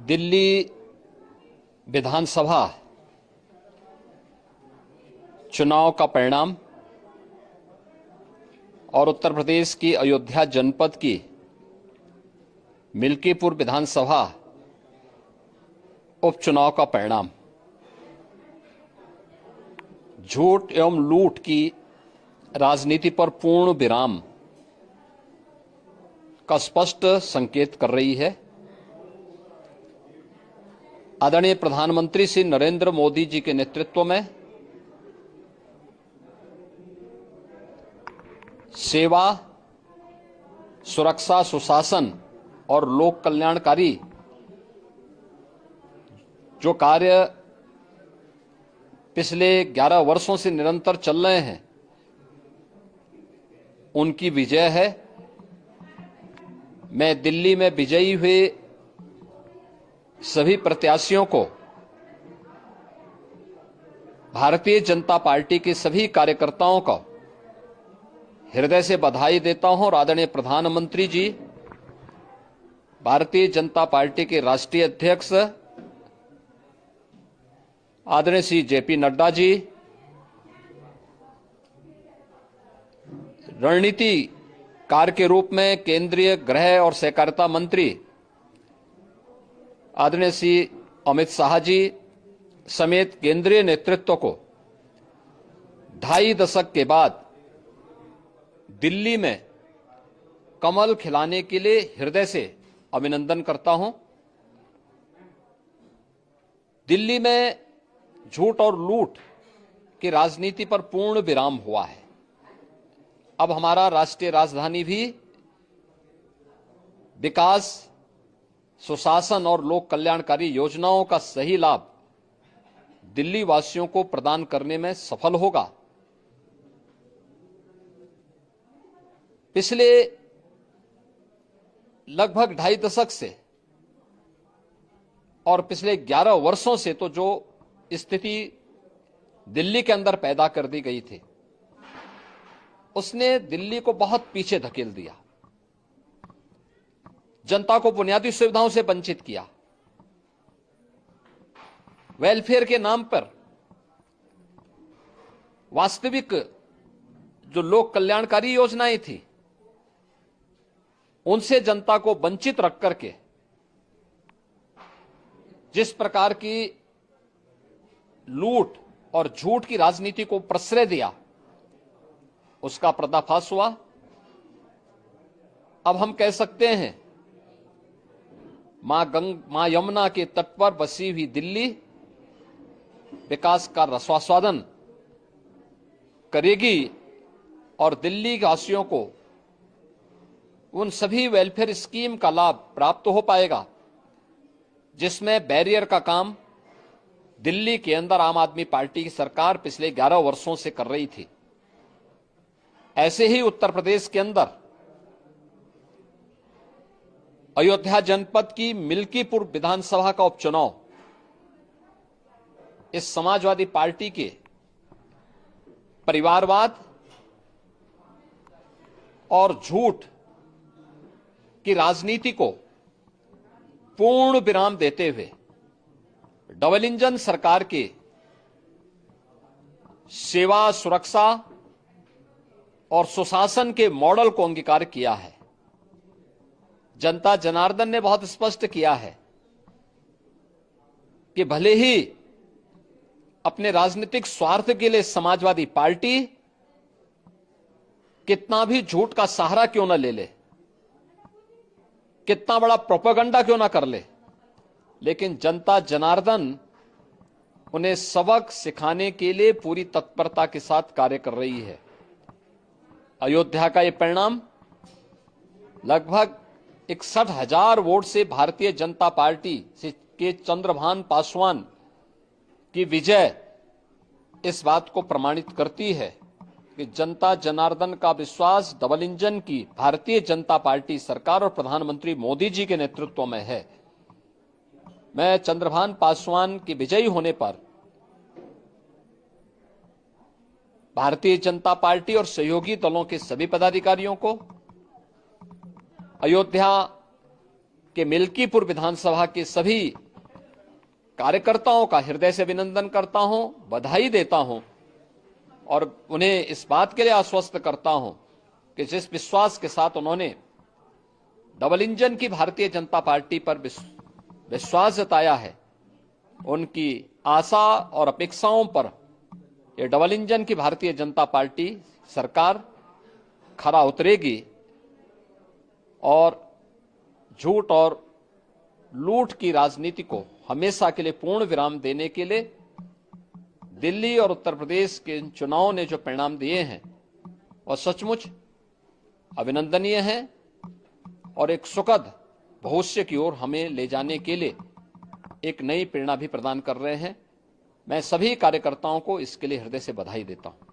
दिल्ली विधानसभा चुनाव का परिणाम और उत्तर प्रदेश की अयोध्या जनपद की मिल्कीपुर विधानसभा उपचुनाव का परिणाम झूठ एवं लूट की राजनीति पर पूर्ण विराम का स्पष्ट संकेत कर रही है। आदरणीय प्रधानमंत्री श्री नरेंद्र मोदी जी के नेतृत्व में सेवा, सुरक्षा, सुशासन और लोक कल्याणकारी जो कार्य पिछले 11 वर्षों से निरंतर चल रहे हैं, उनकी विजय है। मैं दिल्ली में विजयी हुए सभी प्रत्याशियों को, भारतीय जनता पार्टी के सभी कार्यकर्ताओं को हृदय से बधाई देता हूं और आदरणीय प्रधानमंत्री जी, भारतीय जनता पार्टी के राष्ट्रीय अध्यक्ष आदरणीय श्री जेपी नड्डा जी, रणनीतिकार के रूप में केंद्रीय गृह और सहकारिता मंत्री आदरणीय श्री अमित शाह जी समेत केंद्रीय नेतृत्व को 2.5 दशक के बाद दिल्ली में कमल खिलाने के लिए हृदय से अभिनंदन करता हूं। दिल्ली में झूठ और लूट की राजनीति पर पूर्ण विराम हुआ है। अब हमारा राष्ट्रीय राजधानी भी विकास, सुशासन और लोक कल्याणकारी योजनाओं का सही लाभ दिल्ली वासियों को प्रदान करने में सफल होगा। पिछले लगभग 2.5 दशक से और पिछले 11 वर्षों से तो जो स्थिति दिल्ली के अंदर पैदा कर दी गई थी, उसने दिल्ली को बहुत पीछे धकेल दिया, जनता को बुनियादी सुविधाओं से वंचित किया। वेलफेयर के नाम पर वास्तविक जो लोक कल्याणकारी योजनाएं थी, उनसे जनता को वंचित रख करके जिस प्रकार की लूट और झूठ की राजनीति को प्रश्रय दिया, उसका पर्दाफाश हुआ। अब हम कह सकते हैं मां यमुना के तट पर बसी हुई दिल्ली विकास का रसास्वादन करेगी और दिल्ली वासियों को उन सभी वेलफेयर स्कीम का लाभ प्राप्त हो पाएगा जिसमें बैरियर का काम दिल्ली के अंदर आम आदमी पार्टी की सरकार पिछले 11 वर्षों से कर रही थी। ऐसे ही उत्तर प्रदेश के अंदर अयोध्या जनपद की मिल्कीपुर विधानसभा का उपचुनाव इस समाजवादी पार्टी के परिवारवाद और झूठ की राजनीति को पूर्ण विराम देते हुए डबल इंजन सरकार के सेवा, सुरक्षा और सुशासन के मॉडल को अंगीकार किया है। जनता जनार्दन ने बहुत स्पष्ट किया है कि भले ही अपने राजनीतिक स्वार्थ के लिए समाजवादी पार्टी कितना भी झूठ का सहारा क्यों न ले ले, कितना बड़ा प्रोपेगेंडा क्यों ना कर ले, लेकिन जनता जनार्दन उन्हें सबक सिखाने के लिए पूरी तत्परता के साथ कार्य कर रही है। अयोध्या का ये परिणाम लगभग 61,000 वोट से भारतीय जनता पार्टी के चंद्रभान पासवान की विजय इस बात को प्रमाणित करती है कि जनता जनार्दन का विश्वास डबल इंजन की भारतीय जनता पार्टी सरकार और प्रधानमंत्री मोदी जी के नेतृत्व में है। मैं चंद्रभान पासवान के विजयी होने पर भारतीय जनता पार्टी और सहयोगी दलों के सभी पदाधिकारियों को, अयोध्या कि मिल्कीपुर विधानसभा के सभी कार्यकर्ताओं का हृदय से अभिनंदन करता हूं, बधाई देता हूं और उन्हें इस बात के लिए आश्वस्त करता हूं कि जिस विश्वास के साथ उन्होंने डबल इंजन की भारतीय जनता पार्टी पर विश्वास जताया है, उनकी आशा और अपेक्षाओं पर ये डबल इंजन की भारतीय जनता पार्टी सरकार खरा उतरेगी और झूठ और लूट की राजनीति को हमेशा के लिए पूर्ण विराम देने के लिए दिल्ली और उत्तर प्रदेश के चुनावों ने जो परिणाम दिए हैं वह सचमुच अभिनंदनीय है और एक सुखद भविष्य की ओर हमें ले जाने के लिए एक नई प्रेरणा भी प्रदान कर रहे हैं। मैं सभी कार्यकर्ताओं को इसके लिए हृदय से बधाई देता हूं।